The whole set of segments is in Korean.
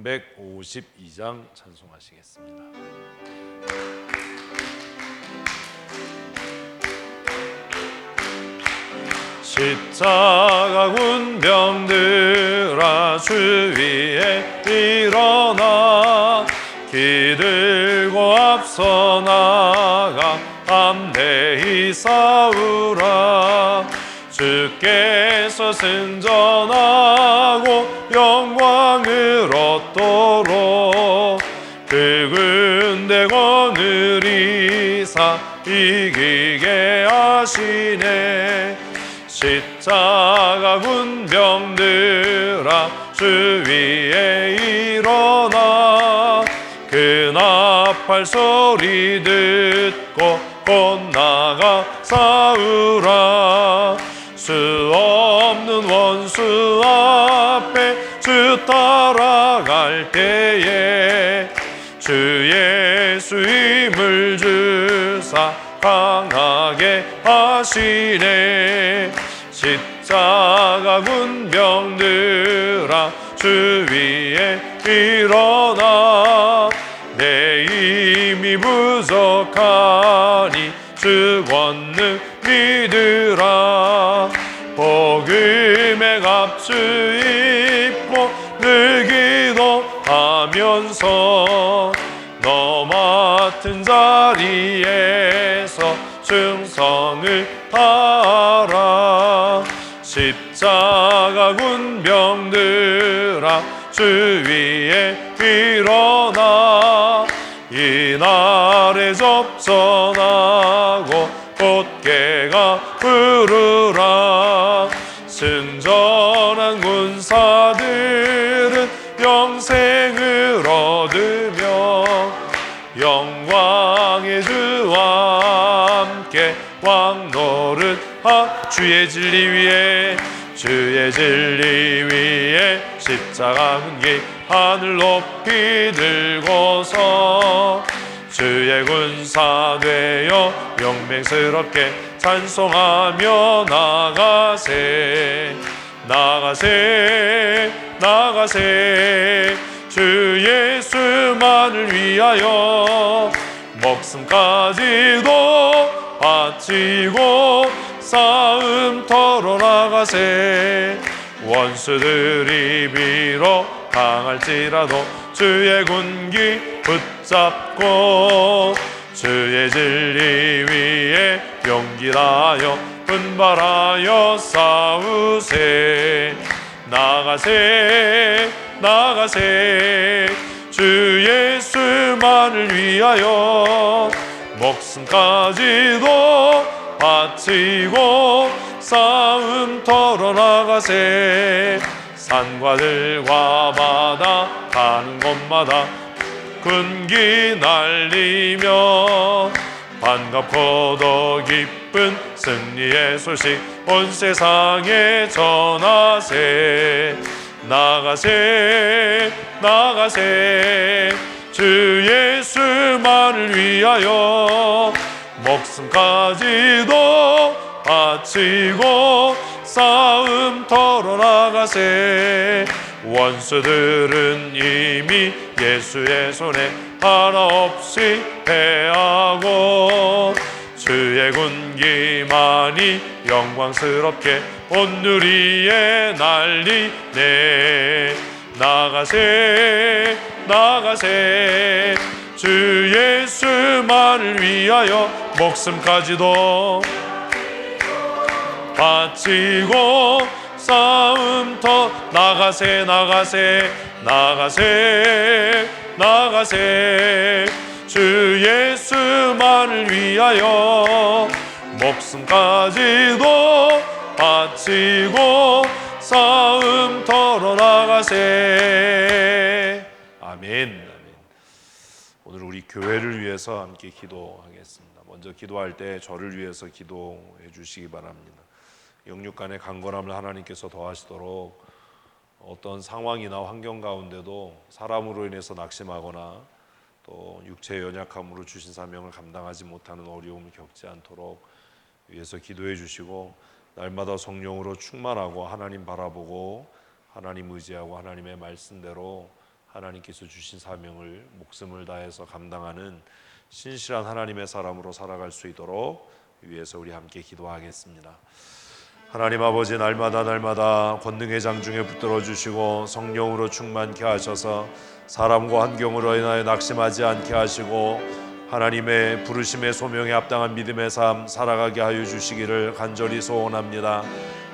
352장 찬송하시겠습니다. 십자가 군병들아 주위에 일어나 기들고 앞서 나가 담대히 싸우라. 주께서 승전하고 영광을 얻도록 그 군대 거느리사 이기게 하시네. 십자가 군병들아 주위에 일어나 그 나팔 소리 듣고 곧 나가 싸우라. 수 없는 원수 앞에 주 따라갈 때에 주 예수 힘을 주사 강하게 하시네. 십자가 군병들아 주위에 일어나 내 힘이 부족하니 주 권능 믿으라. 복음의 갑주 입고 늘 기도하면서 너 맡은 자리에서 충성을 다하라. 십자가 군병들아 주위에 일어나 이날에 접전하고 곧게가 부르라. 승전한 군사들은 영생을 얻으며 영광의 주와 함께 왕노릇하. 주의 진리 위에 주의 진리 위에 십자가 흔기 하늘 높이 들고서 주의 군사 되어 영맹스럽게 찬송하며 나가세. 나가세 나가세. 주 예수만을 위하여 목숨까지도 바치고 싸움터로 나가세. 원수들이 비록 강할지라도 주의 군기 붙잡고 주의 진리 위에 용기 다하여 분발하여 싸우세. 나가세 나가세. 주 예수만을 위하여 목숨까지도 바치고 싸움터로 나가세. 산과 들과 바다 가는 곳마다 군기 날리며 반갑고도 기쁜 승리의 소식 온 세상에 전하세. 나가세 나가세. 주 예수만을 위하여 목숨까지도 바치고 싸움터로 나가세. 원수들은 이미 예수의 손에 하나 없이 패하고 주의 군기만이 영광스럽게 온 누리에 날리네. 나가세 나가세. 주 예수만을 위하여 목숨까지도 바치고 싸움터 나가세 나가세 나가세 나가세. 주 예수만을 위하여 목숨까지도 바치고 싸움터로 나가세. 아멘. 오늘 우리 교회를 위해서 함께 기도하겠습니다. 먼저 기도할 때 저를 위해서 기도해 주시기 바랍니다. 영육간의 강건함을 하나님께서 더하시도록 어떤 상황이나 환경 가운데도 사람으로 인해서 낙심하거나 또 육체의 연약함으로 주신 사명을 감당하지 못하는 어려움을 겪지 않도록 위해서 기도해 주시고, 날마다 성령으로 충만하고 하나님 바라보고 하나님 의지하고 하나님의 말씀대로 하나님께서 주신 사명을 목숨을 다해서 감당하는 신실한 하나님의 사람으로 살아갈 수 있도록 위해서 우리 함께 기도하겠습니다. 하나님 아버지, 날마다 권능의 장중에 붙들어 주시고 성령으로 충만케 하셔서 사람과 환경으로 인하여 낙심하지 않게 하시고 하나님의 부르심의 소명에 합당한 믿음의 삶 살아가게 하여 주시기를 간절히 소원합니다.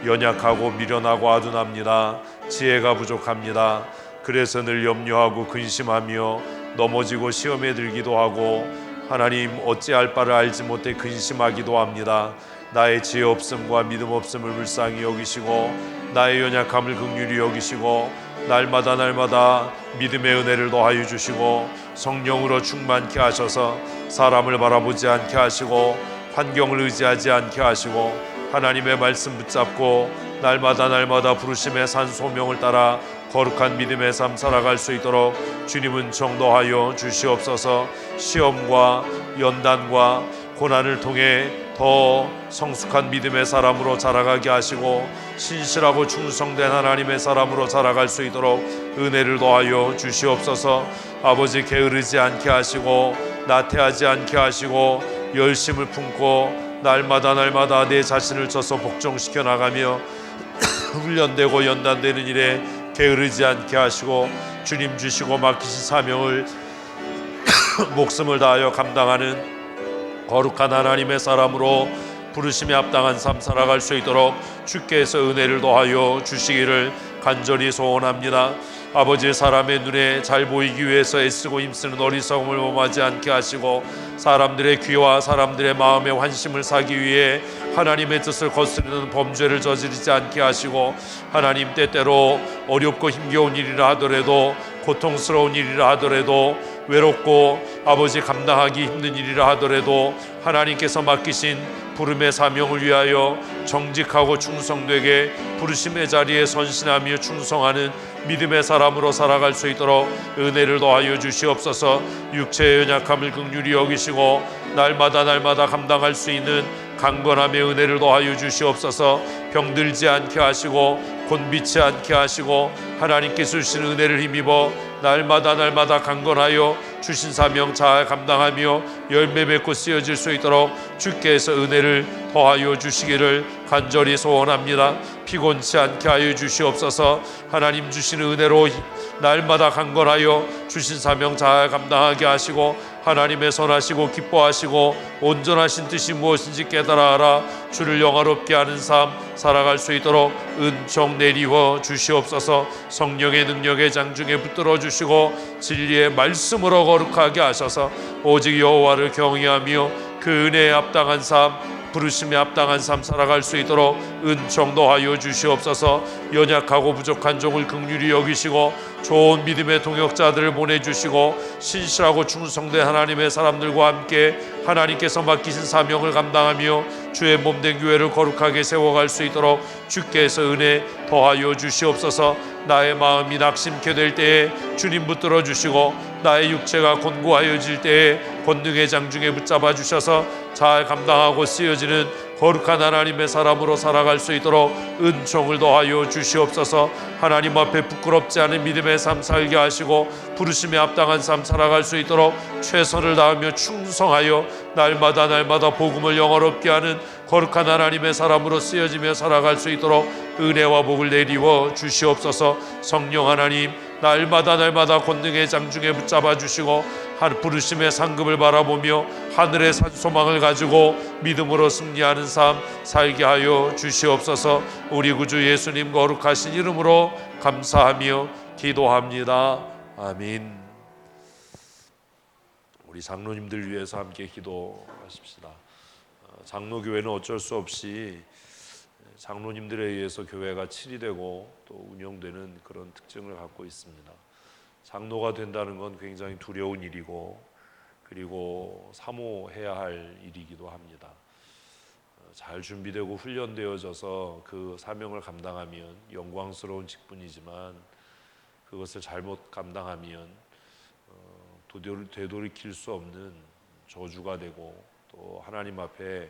연약하고 미련하고 아둔합니다. 지혜가 부족합니다. 그래서 늘 염려하고 근심하며 넘어지고 시험에 들기도 하고 하나님 어찌할 바를 알지 못해 근심하기도 합니다. 나의 지혜 없음과 믿음 없음을 불쌍히 여기시고 나의 연약함을 긍휼히 여기시고 날마다 믿음의 은혜를 더하여 주시고 성령으로 충만케 하셔서 사람을 바라보지 않게 하시고 환경을 의지하지 않게 하시고 하나님의 말씀 붙잡고 날마다 부르심의 산 소명을 따라 거룩한 믿음의 삶 살아갈 수 있도록 주님은 정도하여 주시옵소서. 시험과 연단과 고난을 통해 더 성숙한 믿음의 사람으로 자라가게 하시고 신실하고 충성된 하나님의 사람으로 자라갈 수 있도록 은혜를 더하여 주시옵소서. 아버지, 게으르지 않게 하시고 나태하지 않게 하시고 열심을 품고 날마다 내 자신을 쳐서 복종시켜 나가며 훈련되고 연단되는 일에 게으르지 않게 하시고 주님 주시고 맡기신 사명을 목숨을 다하여 감당하는 거룩한 하나님의 사람으로 부르심에 합당한 삶 살아갈 수 있도록 주께서 은혜를 더하여 주시기를 간절히 소원합니다. 아버지, 사람의 눈에 잘 보이기 위해서 애쓰고 힘쓰는 어리석음을 범하지 않게 하시고 사람들의 귀와 사람들의 마음의 환심을 사기 위해 하나님의 뜻을 거스르는 범죄를 저지르지 않게 하시고 하나님, 때때로 어렵고 힘겨운 일이라 하더라도 고통스러운 일이라 하더라도 외롭고 아버지 감당하기 힘든 일이라 하더라도 하나님께서 맡기신 부름의 사명을 위하여 정직하고 충성되게 부르심의 자리에 선신하며 충성하는 믿음의 사람으로 살아갈 수 있도록 은혜를 더하여 주시옵소서. 육체의 연약함을 긍휼히 여기시고 날마다 감당할 수 있는 강건함의 은혜를 더하여 주시옵소서. 병들지 않게 하시고 곤비치 않게 하시고 하나님께서 주신 은혜를 힘입어 날마다 강건하여 주신 사명 잘 감당하며 열매 맺고 쓰여질 수 있도록 주께서 은혜를 더하여 주시기를 간절히 소원합니다. 피곤치 않게 하여 주시옵소서. 하나님 주신 은혜로 날마다 강건하여 주신 사명 잘 감당하게 하시고 하나님의 선하시고 기뻐하시고 온전하신 뜻이 무엇인지 깨달아 알아 주를 영화롭게 하는 삶 살아갈 수 있도록 은총 내리워 주시옵소서. 성령의 능력의 장중에 붙들어 주시고 진리의 말씀으로 거룩하게 하셔서 오직 여호와를 경외하며 그 은혜에 합당한 삶 부르심에 합당한 삶 살아갈 수 있도록 은총 더하여 주시옵소서. 연약하고 부족한 종을 긍휼히 여기시고 좋은 믿음의 동역자들을 보내주시고 신실하고 충성된 하나님의 사람들과 함께 하나님께서 맡기신 사명을 감당하며 주의 몸된 교회를 거룩하게 세워갈 수 있도록 주께서 은혜 더하여 주시옵소서. 나의 마음이 낙심케 될 때에 주님 붙들어 주시고 나의 육체가 곤고하여질 때에 권능의 장중에 붙잡아 주셔서 잘 감당하고 쓰여지는 거룩한 하나님의 사람으로 살아갈 수 있도록 은총을 더하여 주시옵소서. 하나님 앞에 부끄럽지 않은 믿음의 삶 살게 하시고 부르심에 합당한 삶 살아갈 수 있도록 최선을 다하며 충성하여 날마다 복음을 영화롭게 하는 거룩한 하나님의 사람으로 쓰여지며 살아갈 수 있도록 은혜와 복을 내리워 주시옵소서. 성령 하나님, 날마다 권능의 장중에 붙잡아 주시고 부르심의 상급을 바라보며 하늘의 산 소망을 가지고 믿음으로 승리하는 삶 살게 하여 주시옵소서. 우리 구주 예수님 거룩하신 이름으로 감사하며 기도합니다. 아멘. 우리 장로님들 위해서 함께 기도하십시다. 장로교회는 어쩔 수 없이 장로님들에 의해서 교회가 치리되고 또 운영되는 그런 특징을 갖고 있습니다. 장로가 된다는 건 굉장히 두려운 일이고 그리고 사모해야 할 일이기도 합니다. 잘 준비되고 훈련되어져서 그 사명을 감당하면 영광스러운 직분이지만 그것을 잘못 감당하면 되돌이킬 수 없는 저주가 되고 또 하나님 앞에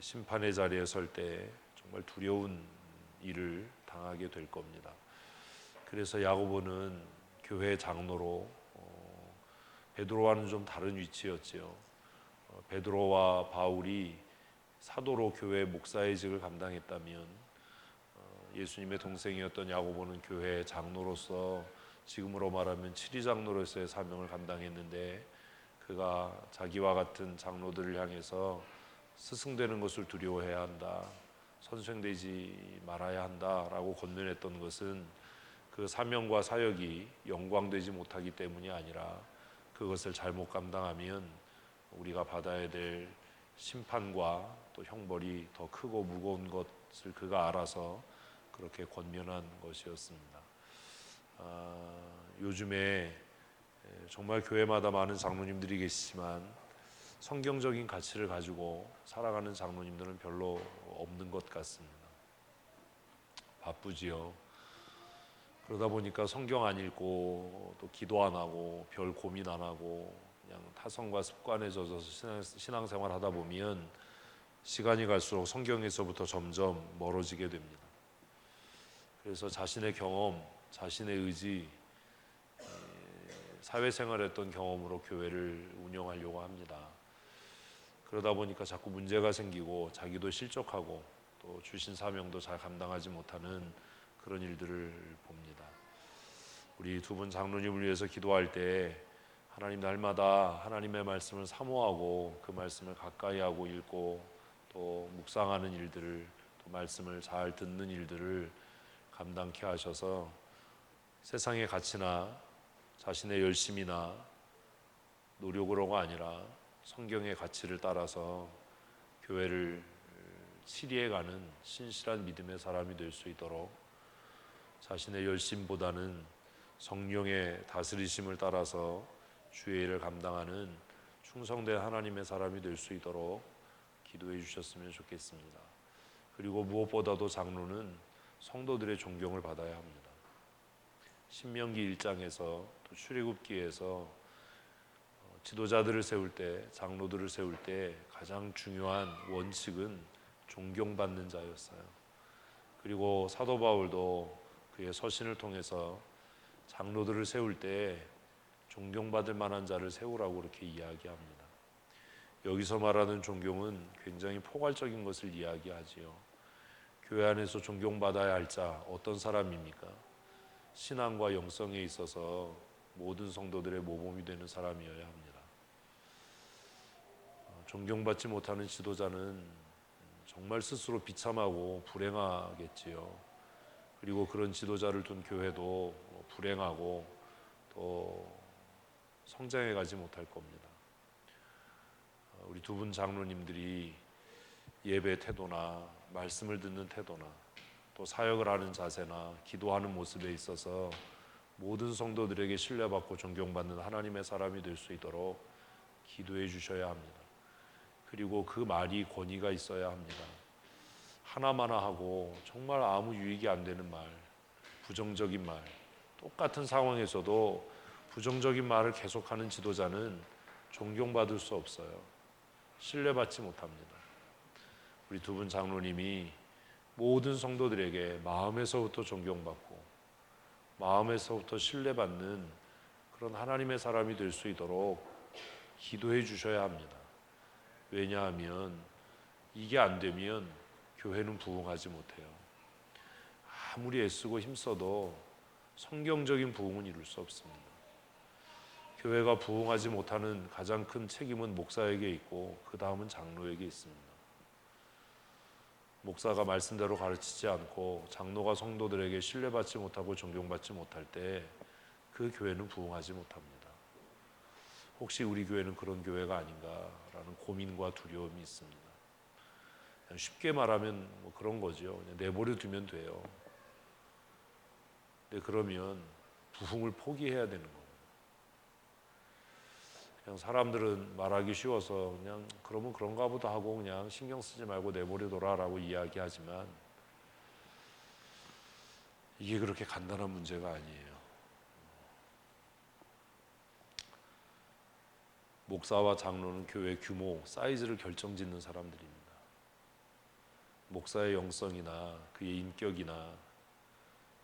심판의 자리에 설 때 정말 두려운 일을 당하게 될 겁니다. 그래서 야고보는 교회 장로로 베드로와는 좀 다른 위치였지요. 베드로와 바울이 사도로 교회 목사의 직을 감당했다면 예수님의 동생이었던 야고보는 교회 장로로서 지금으로 말하면 7위 장로로서의 사명을 감당했는데 그가 자기와 같은 장로들을 향해서 스승되는 것을 두려워해야 한다, 선생되지 말아야 한다라고 권면했던 것은 그 사명과 사역이 영광되지 못하기 때문이 아니라 그것을 잘못 감당하면 우리가 받아야 될 심판과 또 형벌이 더 크고 무거운 것을 그가 알아서 그렇게 권면한 것이었습니다. 요즘에 정말 교회마다 많은 장로님들이 계시지만 성경적인 가치를 가지고 살아가는 장로님들은 별로 없는 것 같습니다. 바쁘지요. 그러다 보니까 성경 안 읽고 또 기도 안 하고 별 고민 안 하고 그냥 타성과 습관에 젖어서 신앙생활 하다 보면 시간이 갈수록 성경에서부터 점점 멀어지게 됩니다. 그래서 자신의 경험, 자신의 의지, 사회생활했던 경험으로 교회를 운영하려고 합니다. 그러다 보니까 자꾸 문제가 생기고 자기도 실족하고 또 주신 사명도 잘 감당하지 못하는 그런 일들을 봅니다. 우리 두 분 장로님을 위해서 기도할 때 하나님 날마다 하나님의 말씀을 사모하고 그 말씀을 가까이 하고 읽고 또 묵상하는 일들을, 또 말씀을 잘 듣는 일들을 감당케 하셔서 세상의 가치나 자신의 열심이나 노력으로가 아니라 성경의 가치를 따라서 교회를 치리해가는 신실한 믿음의 사람이 될 수 있도록 자신의 열심보다는 성령의 다스리심을 따라서 주의 일을 감당하는 충성된 하나님의 사람이 될 수 있도록 기도해 주셨으면 좋겠습니다. 그리고 무엇보다도 장로는 성도들의 존경을 받아야 합니다. 신명기 1장에서 또 출애굽기에서 지도자들을 세울 때, 장로들을 세울 때 가장 중요한 원칙은 존경받는 자였어요. 그리고 사도 바울도 그의 서신을 통해서 장로들을 세울 때 존경받을 만한 자를 세우라고 그렇게 이야기합니다. 여기서 말하는 존경은 굉장히 포괄적인 것을 이야기하지요. 교회 안에서 존경받아야 할 자 어떤 사람입니까? 신앙과 영성에 있어서 모든 성도들의 모범이 되는 사람이어야 합니다. 존경받지 못하는 지도자는 정말 스스로 비참하고 불행하겠지요. 그리고 그런 지도자를 둔 교회도 불행하고 또 성장해 가지 못할 겁니다. 우리 두 분 장로님들이 예배 태도나 말씀을 듣는 태도나 또 사역을 하는 자세나 기도하는 모습에 있어서 모든 성도들에게 신뢰받고 존경받는 하나님의 사람이 될 수 있도록 기도해 주셔야 합니다. 그리고 그 말이 권위가 있어야 합니다. 하나마나 하고 정말 아무 유익이 안 되는 말, 부정적인 말, 똑같은 상황에서도 부정적인 말을 계속하는 지도자는 존경받을 수 없어요. 신뢰받지 못합니다. 우리 두 분 장로님이 모든 성도들에게 마음에서부터 존경받고 마음에서부터 신뢰받는 그런 하나님의 사람이 될 수 있도록 기도해 주셔야 합니다. 왜냐하면 이게 안 되면 교회는 부흥하지 못해요. 아무리 애쓰고 힘써도 성경적인 부흥은 이룰 수 없습니다. 교회가 부흥하지 못하는 가장 큰 책임은 목사에게 있고 그 다음은 장로에게 있습니다. 목사가 말씀대로 가르치지 않고 장로가 성도들에게 신뢰받지 못하고 존경받지 못할 때 그 교회는 부흥하지 못합니다. 혹시 우리 교회는 그런 교회가 아닌가라는 고민과 두려움이 있습니다. 그냥 쉽게 말하면 뭐 그런 거죠. 그냥 내버려 두면 돼요. 근데 그러면 부흥을 포기해야 되는 거예요. 그냥 사람들은 말하기 쉬워서 그냥 그러면 그런가 보다 하고 그냥 신경 쓰지 말고 내버려둬라라고 이야기하지만 이게 그렇게 간단한 문제가 아니에요. 목사와 장로는 교회 규모, 사이즈를 결정짓는 사람들입니다. 목사의 영성이나 그의 인격이나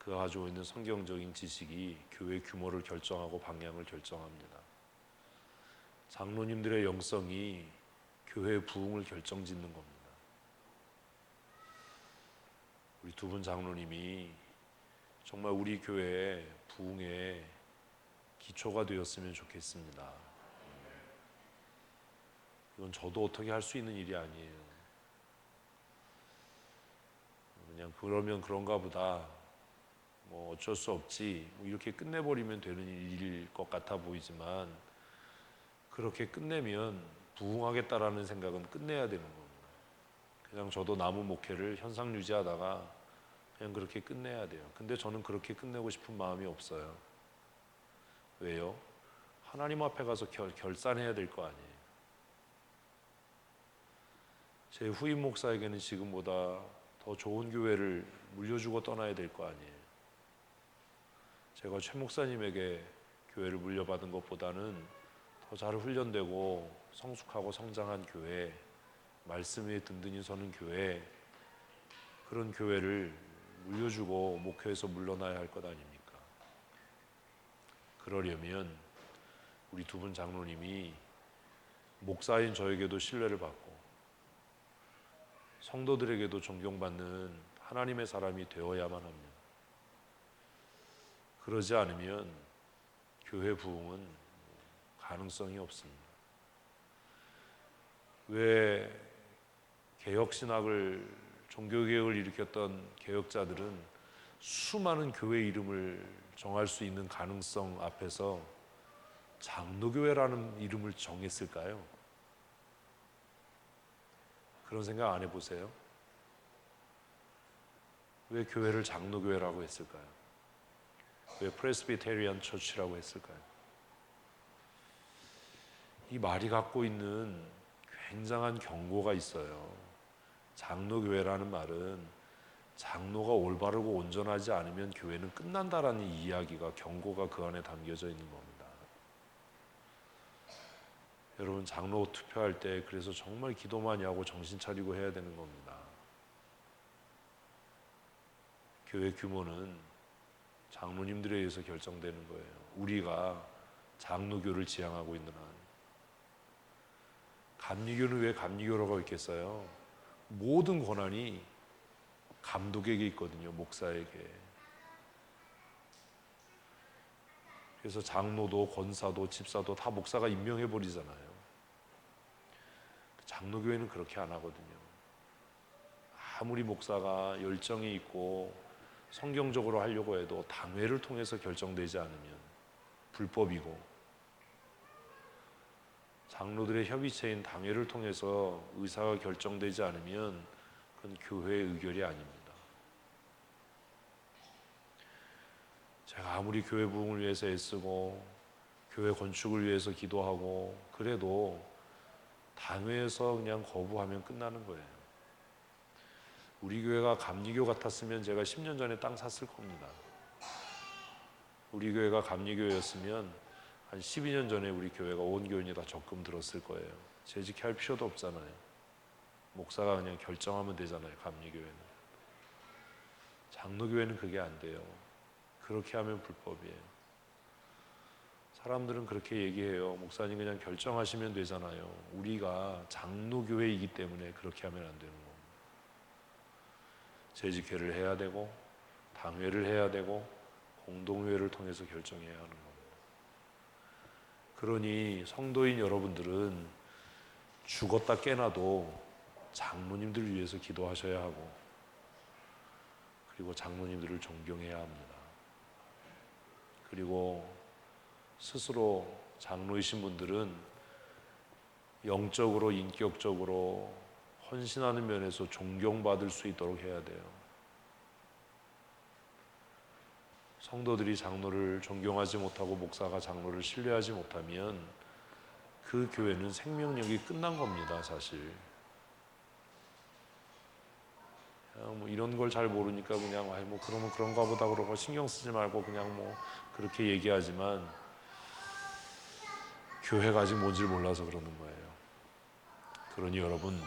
그가 가지고 있는 성경적인 지식이 교회 규모를 결정하고 방향을 결정합니다. 장로님들의 영성이 교회의 부흥을 결정짓는 겁니다. 우리 두 분 장로님이 정말 우리 교회의 부흥의 기초가 되었으면 좋겠습니다. 이건 저도 어떻게 할 수 있는 일이 아니에요. 그냥 그러면 그런가 보다, 뭐 어쩔 수 없지, 뭐 이렇게 끝내버리면 되는 일일 것 같아 보이지만, 그렇게 끝내면 부흥하겠다라는 생각은 끝내야 되는 겁니다. 그냥 저도 나무 목회를 현상 유지하다가 그냥 그렇게 끝내야 돼요. 근데 저는 그렇게 끝내고 싶은 마음이 없어요. 왜요? 하나님 앞에 가서 결산해야 될 거 아니에요. 제 후임 목사에게는 지금보다 더 좋은 교회를 물려주고 떠나야 될 거 아니에요. 제가 최 목사님에게 교회를 물려받은 것보다는 더 잘 훈련되고 성숙하고 성장한 교회, 말씀 위에 든든히 서는 교회, 그런 교회를 물려주고 목회에서 물러나야 할 것 아닙니까? 그러려면 우리 두 분 장로님이 목사인 저에게도 신뢰를 받고 성도들에게도 존경받는 하나님의 사람이 되어야만 합니다. 그러지 않으면 교회 부흥은 가능성이 없습니다. 왜 개혁신학을, 종교개혁을 일으켰던 개혁자들은 수많은 교회 이름을 정할 수 있는 가능성 앞에서 장로교회라는 이름을 정했을까요? 그런 생각 안 해보세요? 왜 교회를 장로교회라고 했을까요? 왜 프레스비테리안 처치라고 했을까요? 이 말이 갖고 있는 굉장한 경고가 있어요. 장로교회라는 말은 장로가 올바르고 온전하지 않으면 교회는 끝난다라는 이야기가, 경고가 그 안에 담겨져 있는 겁니다. 여러분, 장로 투표할 때 그래서 정말 기도 많이 하고 정신 차리고 해야 되는 겁니다. 교회 규모는 장로님들에 의해서 결정되는 거예요. 우리가 장로교를 지향하고 있는 한. 감리교는 왜 감리교라고 있겠어요? 모든 권한이 감독에게 있거든요. 목사에게. 그래서 장로도 권사도 집사도 다 목사가 임명해 버리잖아요. 장로교회는 그렇게 안 하거든요. 아무리 목사가 열정이 있고 성경적으로 하려고 해도 당회를 통해서 결정되지 않으면 불법이고, 장로들의 협의체인 당회를 통해서 의사가 결정되지 않으면 그건 교회의 의결이 아닙니다. 제가 아무리 교회 부흥을 위해서 애쓰고 교회 건축을 위해서 기도하고 그래도 당회에서 그냥 거부하면 끝나는 거예요. 우리 교회가 감리교 같았으면 제가 10년 전에 땅 샀을 겁니다. 우리 교회가 감리교였으면 한 12년 전에 우리 교회가 온 교인이 다 적금 들었을 거예요. 재직할 필요도 없잖아요. 목사가 그냥 결정하면 되잖아요. 감리교회는. 장로교회는 그게 안 돼요. 그렇게 하면 불법이에요. 사람들은 그렇게 얘기해요. 목사님 그냥 결정하시면 되잖아요. 우리가 장로교회이기 때문에 그렇게 하면 안 되는 겁니다. 재직회를 해야 되고 당회를 해야 되고 공동회를 통해서 결정해야 하는 겁니다. 그러니 성도인 여러분들은 죽었다 깨나도 장로님들을 위해서 기도하셔야 하고, 그리고 장로님들을 존경해야 합니다. 그리고 스스로 장로이신 분들은 영적으로, 인격적으로 헌신하는 면에서 존경받을 수 있도록 해야 돼요. 성도들이 장로를 존경하지 못하고 목사가 장로를 신뢰하지 못하면 그 교회는 생명력이 끝난 겁니다, 사실. 뭐 이런 걸 잘 모르니까 그냥 뭐 그러면 그런가 보다 그러고 신경 쓰지 말고 그냥 뭐 그렇게 얘기하지만 교회가 아직 뭔지를 몰라서 그러는 거예요. 그러니 여러분,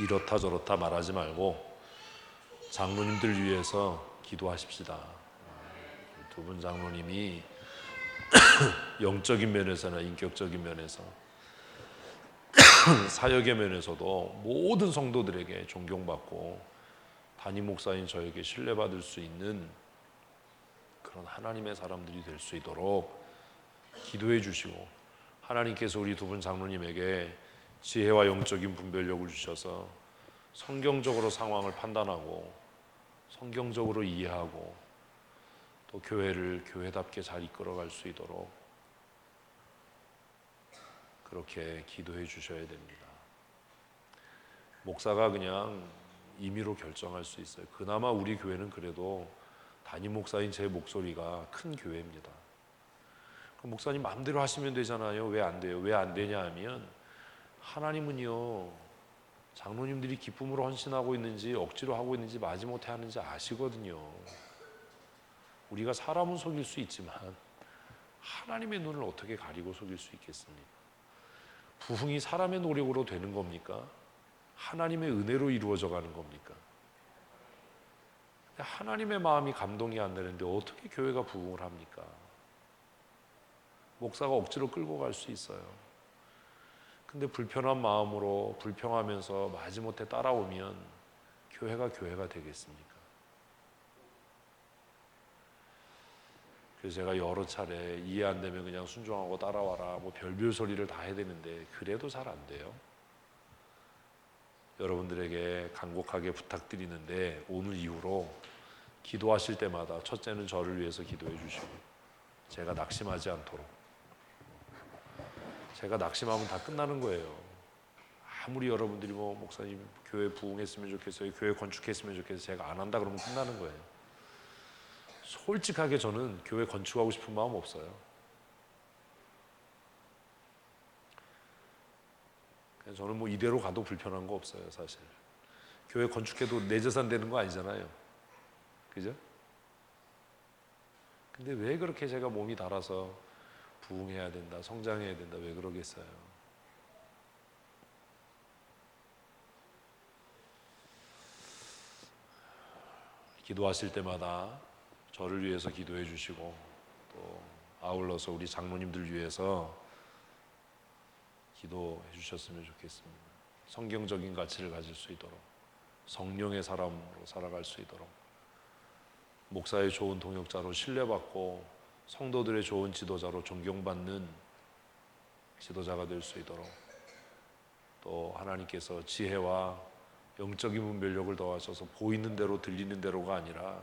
이렇다 저렇다 말하지 말고 장로님들 위해서 기도하십시다. 두 분 장로님이 영적인 면에서나 인격적인 면에서 사역의 면에서도 모든 성도들에게 존경받고 담임 목사인 저에게 신뢰받을 수 있는 그런 하나님의 사람들이 될 수 있도록 기도해 주시고, 하나님께서 우리 두 분 장로님에게 지혜와 영적인 분별력을 주셔서 성경적으로 상황을 판단하고 성경적으로 이해하고 또 교회를 교회답게 잘 이끌어갈 수 있도록 그렇게 기도해 주셔야 됩니다. 목사가 그냥 임의로 결정할 수 있어요. 그나마 우리 교회는 그래도 담임 목사인 제 목소리가 큰 교회입니다. 그럼 목사님 마음대로 하시면 되잖아요. 왜 안 돼요? 왜 안 되냐 하면, 하나님은요, 장로님들이 기쁨으로 헌신하고 있는지 억지로 하고 있는지 마지못해 하는지 아시거든요. 우리가 사람은 속일 수 있지만 하나님의 눈을 어떻게 가리고 속일 수 있겠습니까? 부흥이 사람의 노력으로 되는 겁니까? 하나님의 은혜로 이루어져 가는 겁니까? 하나님의 마음이 감동이 안 되는데 어떻게 교회가 부흥을 합니까? 목사가 억지로 끌고 갈 수 있어요. 근데 불편한 마음으로 불평하면서 마지못해 따라오면 교회가 되겠습니까? 그래서 제가 여러 차례 이해 안 되면 그냥 순종하고 따라와라, 뭐 별별 소리를 다 해야 되는데 그래도 잘 안 돼요. 여러분들에게 간곡하게 부탁드리는데, 오늘 이후로 기도하실 때마다 첫째는 저를 위해서 기도해 주시고, 제가 낙심하지 않도록. 제가 낙심하면 다 끝나는 거예요. 아무리 여러분들이 뭐 목사님 교회 부흥했으면 좋겠어요, 교회 건축했으면 좋겠어요, 제가 안 한다 그러면 끝나는 거예요. 솔직하게 저는 교회 건축하고 싶은 마음 없어요. 저는 뭐 이대로 가도 불편한 거 없어요. 사실 교회 건축해도 내 재산 되는 거 아니잖아요, 그죠? 근데 왜 그렇게 제가 몸이 달아서 부흥해야 된다, 성장해야 된다, 왜 그러겠어요? 기도하실 때마다 저를 위해서 기도해 주시고, 또 아울러서 우리 장로님들 위해서 기도해 주셨으면 좋겠습니다. 성경적인 가치를 가질 수 있도록, 성령의 사람으로 살아갈 수 있도록, 목사의 좋은 동역자로 신뢰받고 성도들의 좋은 지도자로 존경받는 지도자가 될 수 있도록, 또 하나님께서 지혜와 영적인 분별력을 더하셔서 보이는 대로 들리는 대로가 아니라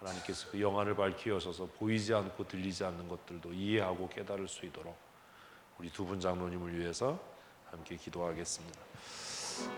하나님께서 그 영안을 밝히셔서 보이지 않고 들리지 않는 것들도 이해하고 깨달을 수 있도록 우리 두 분 장로님을 위해서 함께 기도하겠습니다.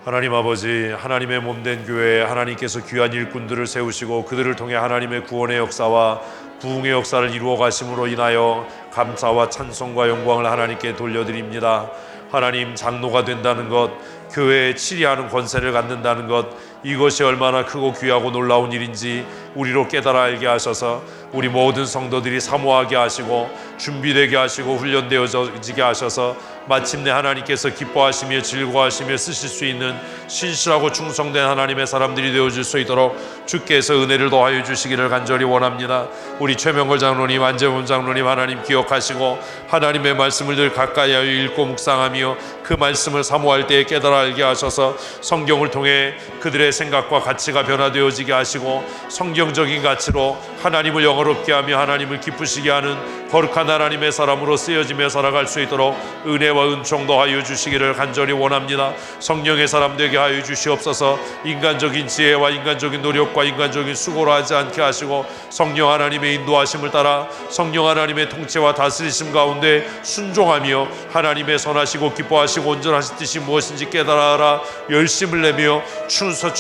하나님 아버지, 하나님의 몸된 교회에 하나님께서 귀한 일꾼들을 세우시고 그들을 통해 하나님의 구원의 역사와 부흥의 역사를 이루어 가심으로 인하여 감사와 찬송과 영광을 하나님께 돌려드립니다. 하나님, 장로가 된다는 것, 교회에 치리하는 권세를 갖는다는 것, 이것이 얼마나 크고 귀하고 놀라운 일인지 우리로 깨달아 알게 하셔서 우리 모든 성도들이 사모하게 하시고 준비되게 하시고 훈련되어지게 하셔서 마침내 하나님께서 기뻐하시며 즐거워하시며 쓰실 수 있는 신실하고 충성된 하나님의 사람들이 되어줄 수 있도록 주께서 은혜를 더하여 주시기를 간절히 원합니다. 우리 최명걸 장로님, 안재범 장로님 하나님 기억하시고 하나님의 말씀을 늘 가까이 하여 읽고 묵상하며 그 말씀을 사모할 때에 깨달아 알게 하셔서 성경을 통해 그들의 생각과 가치가 변화되어지게 하시고 성경적인 가치로 하나님을 영어롭게 하며 하나님을 기쁘시게 하는 거룩한 하나님의 사람으로 쓰여지며 살아갈 수 있도록 은혜와 은총 더하여 주시기를 간절히 원합니다. 성령의 사람 되게 하여 주시옵소서. 인간적인 지혜와 인간적인 노력과 인간적인 수고로 하지 않게 하시고 성령 하나님의 인도하심을 따라 성령 하나님의 통치와 다스리심 가운데 순종하며 하나님의 선하시고 기뻐하시고 온전하신 뜻이 무엇인지 깨달아 열심을 내며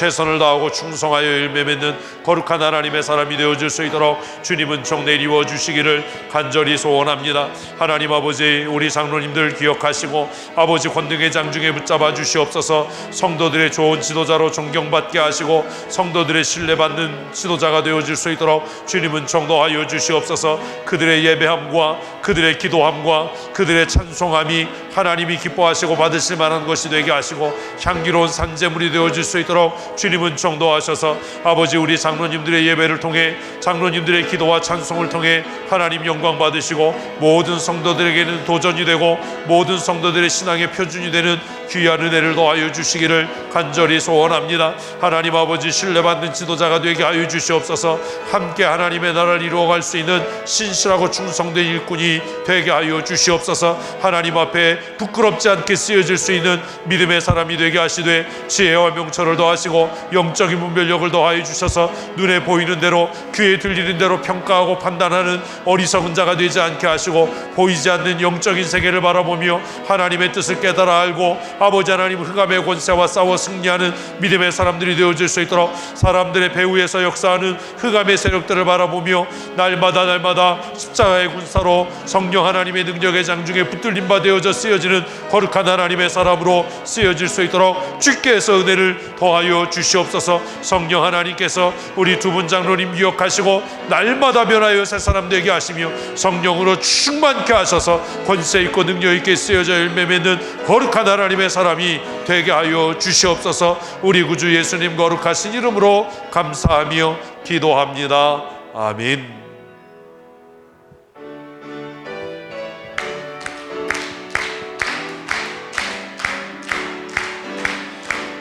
최선을 다하고 충성하여 열매 맺는 거룩한 하나님의 사람이 되어줄 수 있도록 주님 은총 내리워 주시기를 간절히 소원합니다. 하나님 아버지, 우리 장로님들 기억하시고 아버지 권능의 장중에 붙잡아 주시옵소서. 성도들의 좋은 지도자로 존경받게 하시고 성도들의 신뢰받는 지도자가 되어줄 수 있도록 주님 은총 더하여 주시옵소서. 그들의 예배함과 그들의 기도함과 그들의 찬송함이 하나님이 기뻐하시고 받으실 만한 것이 되게 하시고 향기로운 산제물이 되어질 수 있도록 주님은 정도하셔서 아버지 우리 장로님들의 예배를 통해 장로님들의 기도와 찬송을 통해 하나님 영광 받으시고 모든 성도들에게는 도전이 되고 모든 성도들의 신앙의 표준이 되는 귀한 은혜를 더하여 주시기를 간절히 소원합니다. 하나님 아버지 신뢰받는 지도자가 되게 하여 주시옵소서. 함께 하나님의 나라를 이루어갈 수 있는 신실하고 충성된 일꾼이 되게 하여 주시옵소서. 하나님 앞에 부끄럽지 않게 쓰여질 수 있는 믿음의 사람이 되게 하시되 지혜와 명철을 더하시고 영적인 분별력을 더하여 주셔서 눈에 보이는 대로 귀에 들리는 대로 평가하고 판단하는 어리석은 자가 되지 않게 하시고 보이지 않는 영적인 세계를 바라보며 하나님의 뜻을 깨달아 알고 아버지 하나님 흑암의 권세와 싸워 승리하는 믿음의 사람들이 되어질 수 있도록 사람들의 배후에서 역사하는 흑암의 세력들을 바라보며 날마다 십자가의 군사로 성령 하나님의 능력의 장중에 붙들림 바 되어져 쓰여지는 거룩한 하나님의 사람으로 쓰여질 수 있도록 주께서 은혜를 더하여 주시옵소서. 성령 하나님께서 우리 두 분 장로님 기억하시고 날마다 변하여 새 사람 되게 하시며 성령으로 충만케 하셔서 권세 있고 능력 있게 쓰여져 열매 맺는 거룩한 하나님의 사람이 되게 하여 주시옵소서. 우리 구주 예수님 거룩하신 이름으로 감사하며 기도합니다. 아멘.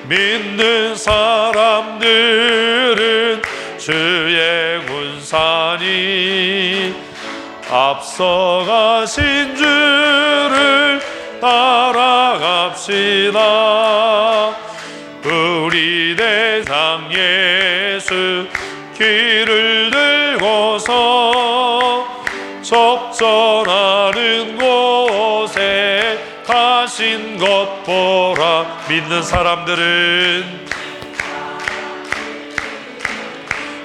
믿는 사람들은 주의 군사니 앞서가신 주를 따라갑시다. 우리 대장 예수 길을 들고서 적절하는 곳에 가신 것 보라. 믿는 사람들은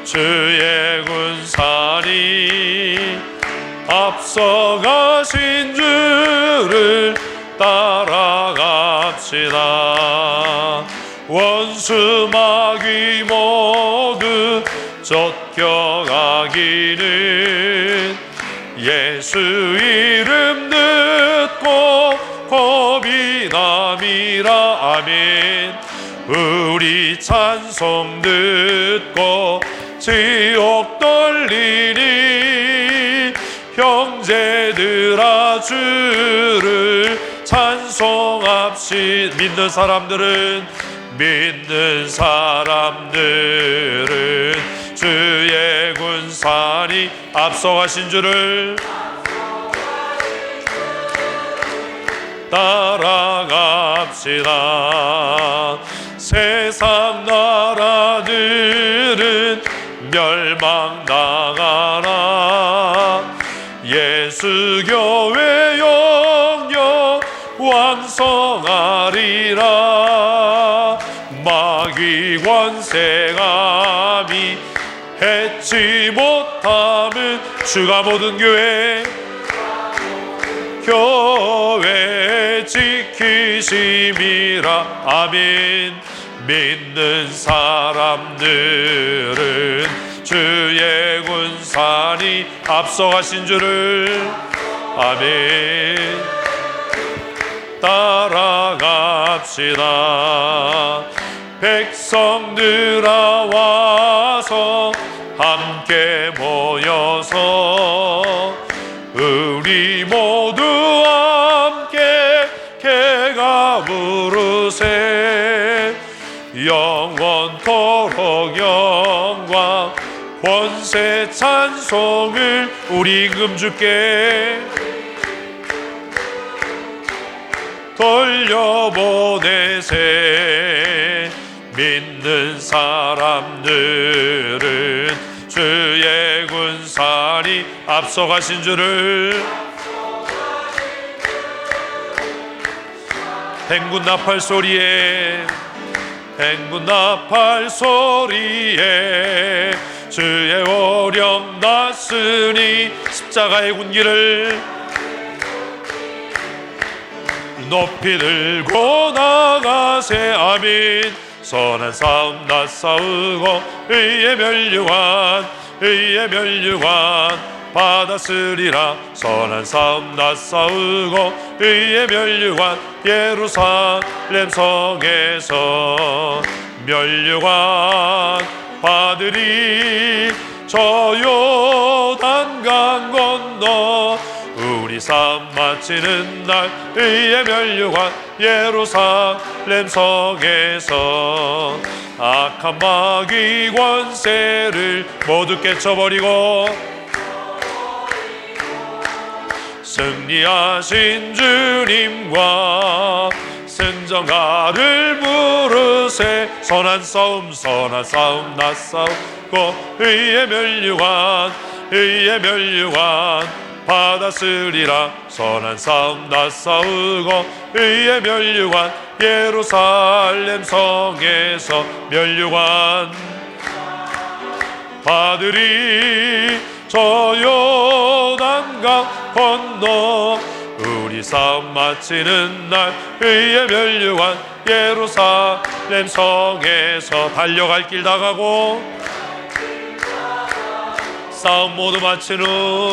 주의 군사니 앞서가신 주를 따라갑시다. 원수 마귀 모두 쫓겨가기는 예수 이름 듣고 겁이 남이라. 아멘. 우리 찬송 듣고 지옥 떨리니 형제들아 주를 찬송합시다. 믿는 사람들은 주의 군사니 앞서가신 주를 따라갑시다. 세상 나라들은 멸망당하나 예수 교회 영영 왕성하리라. 마귀 권세감이 해치 못함은 주가 모든 교회 지키심이라. 아멘. 믿는 사람들은 주의 군사니 앞서가신 주를 아멘 따라갑시다. 백성들아 와서 함께 모여서 우리 모두 함께 개가 부르세. 영원토록 영광 권세 찬송을 우리 임금주께 돌려보내세. 믿는 사람들은 주의 군사니 앞서가신 주를 행군 나팔 소리에 주의 오령 났으니 십자가의 군기를 높이 들고 나가세. 아멘. 선한 싸움 나 싸우고 의의 멸류관 받았으리라. 선한 싸움 나 싸우고 의의 면류관 예루살렘 성에서 면류관 받으리. 저 요단강 건너 우리 삶 마치는 날 의의 면류관 예루살렘 성에서 악한 마귀 권세를 모두 깨쳐버리고 승리하신 주님과 승전가를 부르세. 선한 싸움 나 싸우고 의의 면류관 받았으리라. 선한 싸움 나 싸우고 의의 면류관 예루살렘 성에서 면류관 받으리. 저 요단강 건너 우리 싸움 마치는 날 의의 면류관 예루살렘 성에서 달려갈 길 다 가고 싸움 모두 마친 후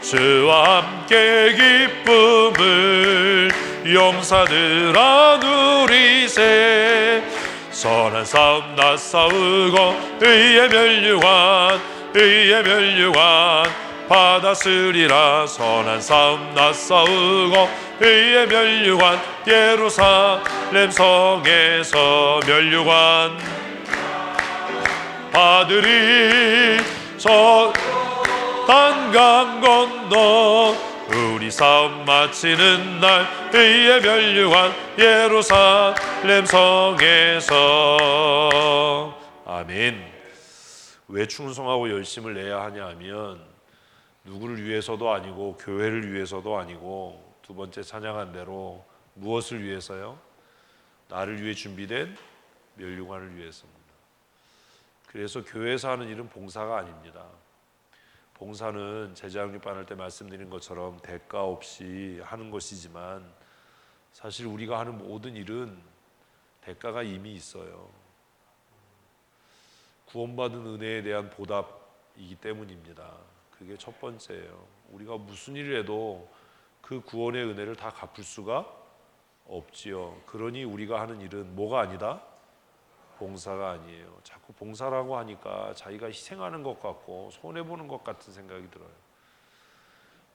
주와 함께 기쁨을 용사들아 누리세. 선한 싸움 나 싸우고 의의 면류관 받았으리라. 선한 싸움 나 싸우고 의의 면류관 예루살렘 성에서 면류관 받으리. 저 단강 건너 우리 싸움 마치는 날 의의 면류관 예루살렘 성에서. 아멘. 왜 충성하고 열심을 내야 하냐 하면 누구를 위해서도 아니고 교회를 위해서도 아니고 두 번째 찬양한 대로 무엇을 위해서요? 나를 위해 준비된 면류관을 위해서입니다. 그래서 교회에서 하는 일은 봉사가 아닙니다. 봉사는 제자영립반 할 때 말씀드린 것처럼 대가 없이 하는 것이지만 사실 우리가 하는 모든 일은 대가가 이미 있어요. 구원받은 은혜에 대한 보답이기 때문입니다. 그게 첫 번째예요. 우리가 무슨 일을 해도 그 구원의 은혜를 다 갚을 수가 없지요. 그러니 우리가 하는 일은 뭐가 아니다? 봉사가 아니에요. 자꾸 봉사라고 하니까 자기가 희생하는 것 같고 손해보는 것 같은 생각이 들어요.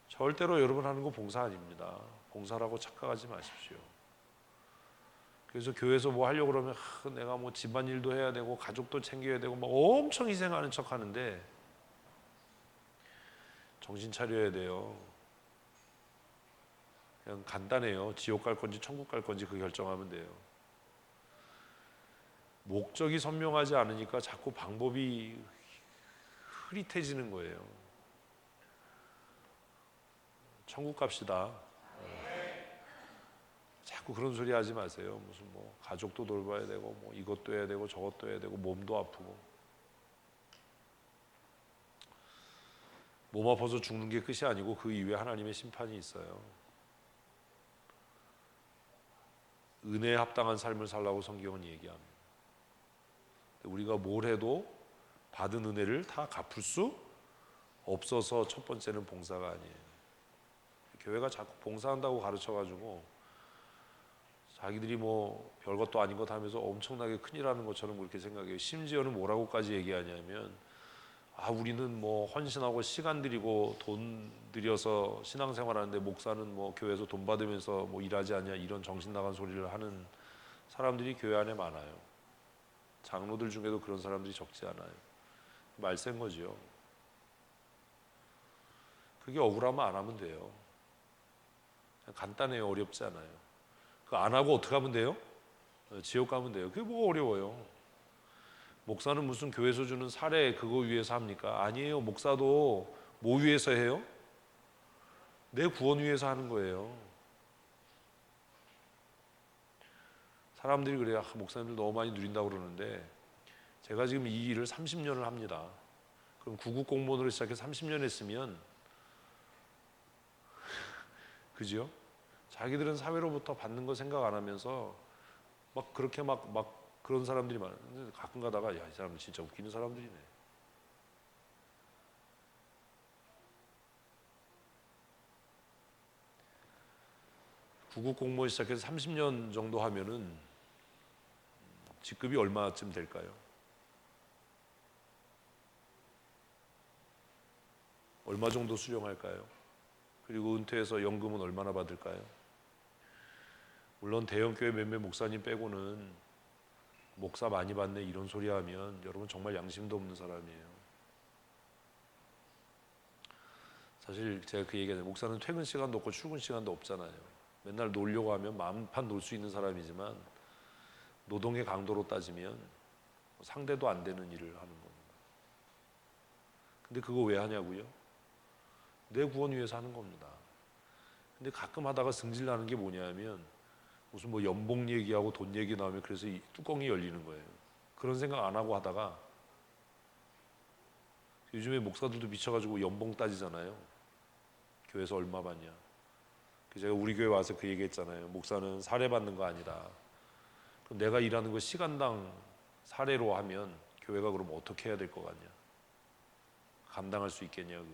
절대로 여러분 하는 거 봉사 아닙니다. 봉사라고 착각하지 마십시오. 그래서 교회에서 뭐 하려고 그러면 내가 뭐 집안일도 해야 되고 가족도 챙겨야 되고 막 엄청 희생하는 척 하는데 정신 차려야 돼요. 그냥 간단해요. 지옥 갈 건지 천국 갈 건지 그 결정하면 돼요. 목적이 선명하지 않으니까 자꾸 방법이 흐릿해지는 거예요. 천국 갑시다. 자꾸 그런 소리 하지 마세요. 무슨 뭐 가족도 돌봐야 되고 뭐 이것도 해야 되고 저것도 해야 되고 몸도 아프고 몸 아파서 죽는 게 끝이 아니고 그 이후에 하나님의 심판이 있어요. 은혜에 합당한 삶을 살라고 성경은 얘기합니다. 우리가 뭘 해도 받은 은혜를 다 갚을 수 없어서 첫 번째는 봉사가 아니에요. 교회가 자꾸 봉사한다고 가르쳐가지고 자기들이 뭐 별것도 아닌 것 하면서 엄청나게 큰일 하는 것처럼 그렇게 생각해요. 심지어는 뭐라고까지 얘기하냐면 우리는 뭐 헌신하고 시간 들이고 돈 들여서 신앙생활하는데 목사는 뭐 교회에서 돈 받으면서 뭐 일하지 않냐 이런 정신 나간 소리를 하는 사람들이 교회 안에 많아요. 장로들 중에도 그런 사람들이 적지 않아요. 말센 거지요. 그게 억울하면 안 하면 돼요. 간단해요. 어렵지 않아요. 그거 안 하고 어떻게 하면 돼요? 지옥 가면 돼요. 그게 뭐가 어려워요. 목사는 무슨 교회에서 주는 사례 그거 위해서 합니까? 아니에요. 목사도 뭐 위해서 해요? 내 구원 위해서 하는 거예요. 사람들이 그래요. 목사님들 너무 많이 누린다고 그러는데 제가 지금 이 일을 30년을 합니다. 그럼 구급 공무원으로 시작해서 30년 했으면 그죠? 자기들은 사회로부터 받는 거 생각 안 하면서 막 그렇게 막 그런 사람들이 많은데 가끔 가다가 야, 이 사람 진짜 웃기는 사람들이네. 구급 공무원 시작해서 30년 정도 하면은 직급이 얼마쯤 될까요? 얼마 정도 수령할까요? 그리고 은퇴해서 연금은 얼마나 받을까요? 물론 대형교회 몇몇 목사님 빼고는 목사 많이 받네 이런 소리 하면 여러분 정말 양심도 없는 사람이에요. 사실 제가 그 얘기하잖아요. 목사는 퇴근 시간도 없고 출근 시간도 없잖아요. 맨날 놀려고 하면 마음판 놀 수 있는 사람이지만 노동의 강도로 따지면 상대도 안 되는 일을 하는 겁니다. 근데 그거 왜 하냐고요? 내 구원 위해서 하는 겁니다. 근데 가끔 하다가 승질나는 게 뭐냐면 무슨 뭐 연봉 얘기하고 돈 얘기 나오면 그래서 이 뚜껑이 열리는 거예요. 그런 생각 안 하고 하다가 요즘에 목사들도 미쳐가지고 연봉 따지잖아요. 교회에서 얼마 받냐. 제가 우리 교회 와서 그 얘기했잖아요. 목사는 사례 받는 거 아니다. 그럼 내가 일하는 거 시간당 사례로 하면 교회가 그럼 어떻게 해야 될 것 같냐. 감당할 수 있겠냐고.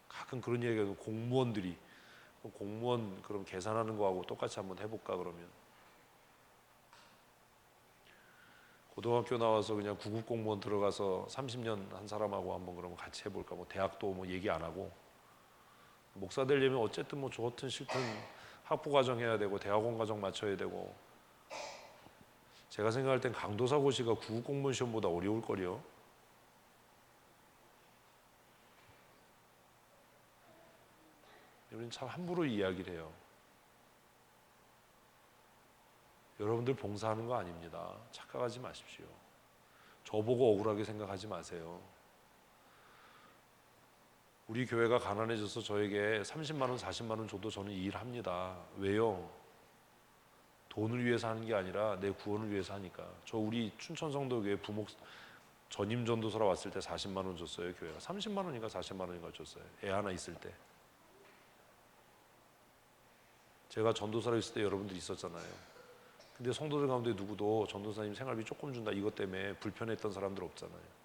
가끔 그런 얘기가 공무원들이 공무원 그럼 계산하는 거하고 똑같이 한번 해볼까 그러면 고등학교 나와서 그냥 구급 공무원 들어가서 30년 한 사람하고 한번 그러면 같이 해볼까. 뭐 대학도 뭐 얘기 안 하고 목사 되려면 어쨌든 뭐 좋든 싫든 학부 과정 해야 되고 대학원 과정 맞춰야 되고 제가 생각할 땐 강도사 고시가 구급 공무원 시험보다 어려울 거려. 우리는 참 함부로 이야기를 해요. 여러분들 봉사하는 거 아닙니다. 착각하지 마십시오. 저보고 억울하게 생각하지 마세요. 우리 교회가 가난해져서 저에게 30만 원, 40만 원 줘도 저는 이 일 합니다. 왜요? 돈을 위해서 하는 게 아니라 내 구원을 위해서 하니까. 저 우리 춘천성도교회 부목 전임 전도사로 왔을 때 40만 원 줬어요. 교회가 30만 원인가 40만 원인가 줬어요. 애 하나 있을 때. 제가 전도사로 있을 때 여러분들 있었잖아요. 근데 성도들 가운데 누구도 전도사님 생활비 조금 준다 이것 때문에 불편했던 사람들 없잖아요.